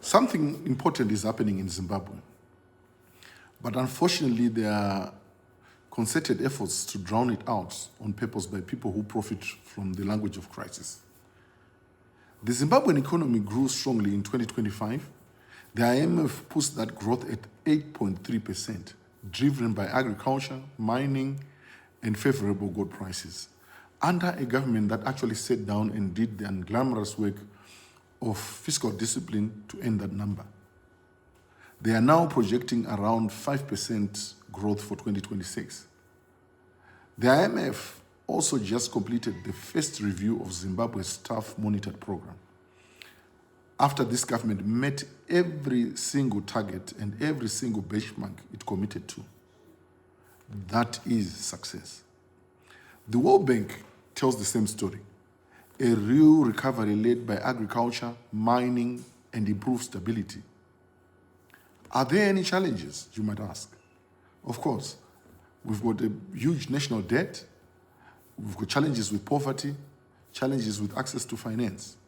Something important is happening in Zimbabwe, but unfortunately there are concerted efforts to drown it out on purpose by people who profit from the language of crisis. The Zimbabwean economy grew strongly in 2025. The IMF puts that growth at 8.3%, driven by agriculture, mining, and favorable gold prices, under a government that actually sat down and did the unglamorous work of fiscal discipline to end that number. They are now projecting around 5% growth for 2026. The IMF also just completed the first review of Zimbabwe's staff monitored program. After this government met every single target and every single benchmark it committed to. That is success. The World Bank tells the same story. A real recovery led by agriculture, mining, and improved stability. Are there any challenges, you might ask? Of course. We've got a huge national debt. We've got challenges with poverty, challenges with access to finance.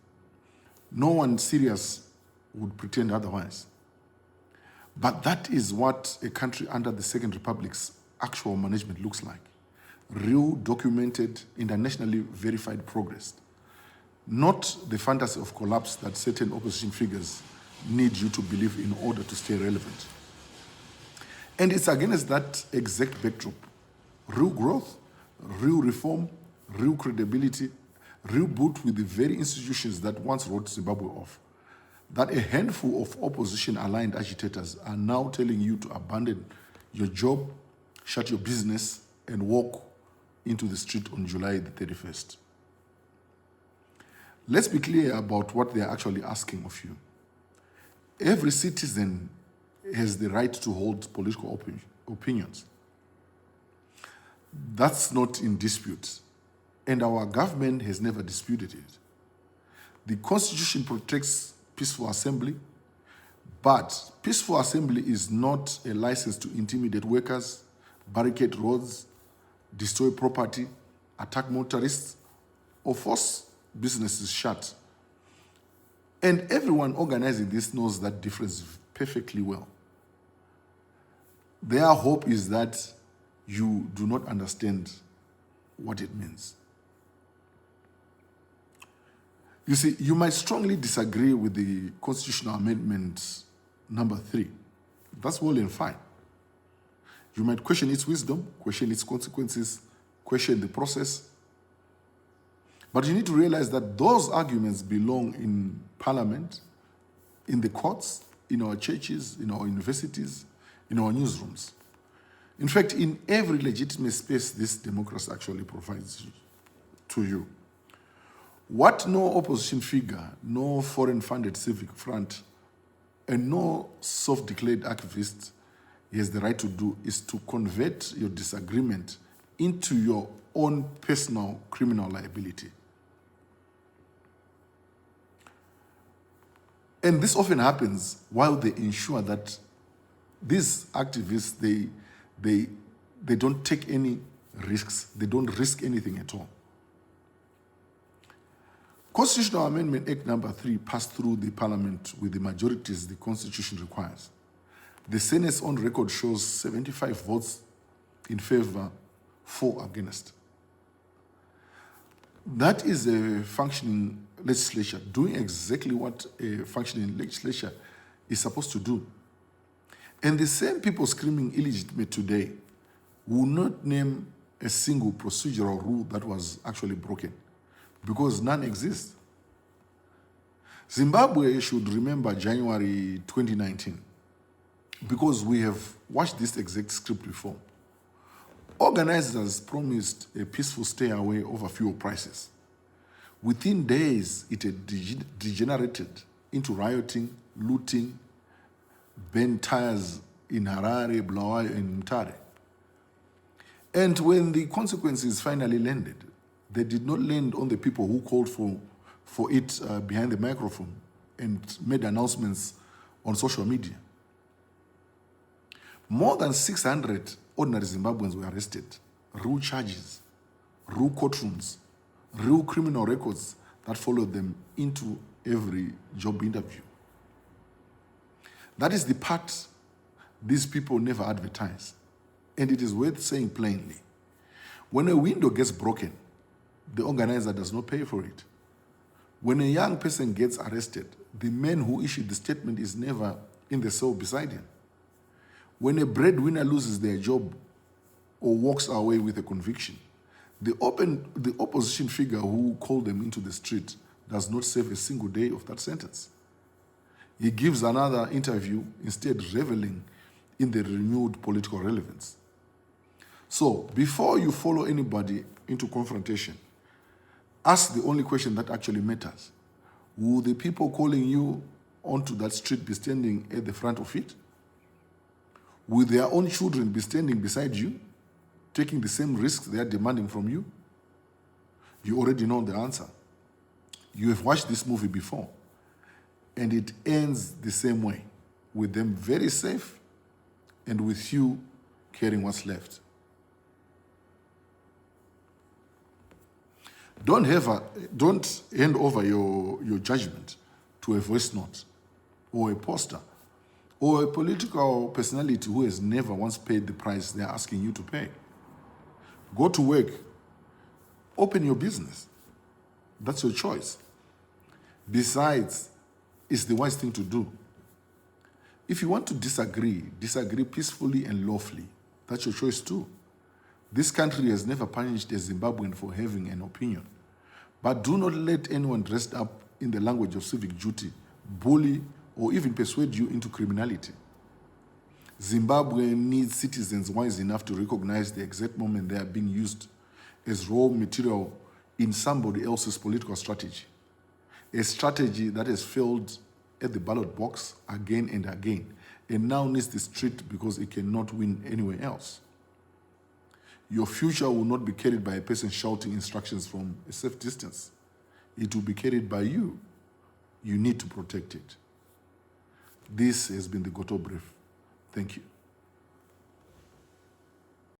No one serious would pretend otherwise. But that is what a country under the Second Republic's actual management looks like. Real, documented, internationally verified progress. Not the fantasy of collapse that certain opposition figures need you to believe in order to stay relevant. And it's against that exact backdrop. Real growth, real reform, real credibility, real boot with the very institutions that once wrote Zimbabwe off, that a handful of opposition-aligned agitators are now telling you to abandon your job, shut your business, and walk into the street on July the 31st. Let's be clear about what they are actually asking of you. Every citizen has the right to hold political opinions. That's not in dispute, and our government has never disputed it. The Constitution protects peaceful assembly, but peaceful assembly is not a license to intimidate workers, barricade roads, destroy property, attack motorists, or force businesses shut. And everyone organizing this knows that difference perfectly well. Their hope is that you do not understand what it means. You see, you might strongly disagree with the Constitutional Amendment number 3. That's well and fine. You might question its wisdom, question its consequences, question the process. But you need to realize that those arguments belong in Parliament, in the courts, in our churches, in our universities, in our newsrooms. In fact, in every legitimate space this democracy actually provides to you. What no opposition figure, no foreign-funded civic front, and no self-declared activist has the right to do is to convert your disagreement into your own personal criminal liability. And this often happens while they ensure that these activists, they don't take any risks. They don't risk anything at all. Constitutional Amendment Act number 3 passed through the Parliament with the majorities the Constitution requires. The Senate's own record shows 75 votes in favor, 4 against. That is a functioning legislature doing exactly what a functioning legislature is supposed to do. And the same people screaming illegitimate today will not name a single procedural rule that was actually broken, because none exists. Zimbabwe should remember January 2019, because we have watched this exact script before. Organizers promised a peaceful stay away over fuel prices. Within days, it had degenerated into rioting, looting, banned tyres in Harare, Bulawayo, and Mtare. And when the consequences finally landed, they did not land on the people who called for it behind the microphone and made announcements on social media. More than 600 ordinary Zimbabweans were arrested, real charges, real courtrooms, real criminal records that followed them into every job interview. That is the part these people never advertise. And it is worth saying plainly. When a window gets broken, the organizer does not pay for it. When a young person gets arrested, the man who issued the statement is never in the cell beside him. When a breadwinner loses their job or walks away with a conviction, the opposition figure who called them into the street does not serve a single day of that sentence. He gives another interview, instead reveling in the renewed political relevance. So, before you follow anybody into confrontation, ask the only question that actually matters. Will the people calling you onto that street be standing at the front of it? Will their own children be standing beside you, taking the same risks they are demanding from you? You already know the answer. You have watched this movie before, and it ends the same way, with them very safe and with you carrying what's left. Don't hand over your judgment to a voice note or a poster or a political personality who has never once paid the price they're asking you to pay. Go to work. Open your business. That's your choice. Besides, it's the wise thing to do. If you want to disagree peacefully and lawfully. That's your choice too. This country has never punished a Zimbabwean for having an opinion. But do not let anyone dressed up in the language of civic duty bully or even persuade you into criminality. Zimbabwe needs citizens wise enough to recognize the exact moment they are being used as raw material in somebody else's political strategy. A strategy that has failed at the ballot box again and again, and now needs the street because it cannot win anywhere else. Your future will not be carried by a person shouting instructions from a safe distance. It will be carried by you. You need to protect it. This has been the Goto Brief. Thank you.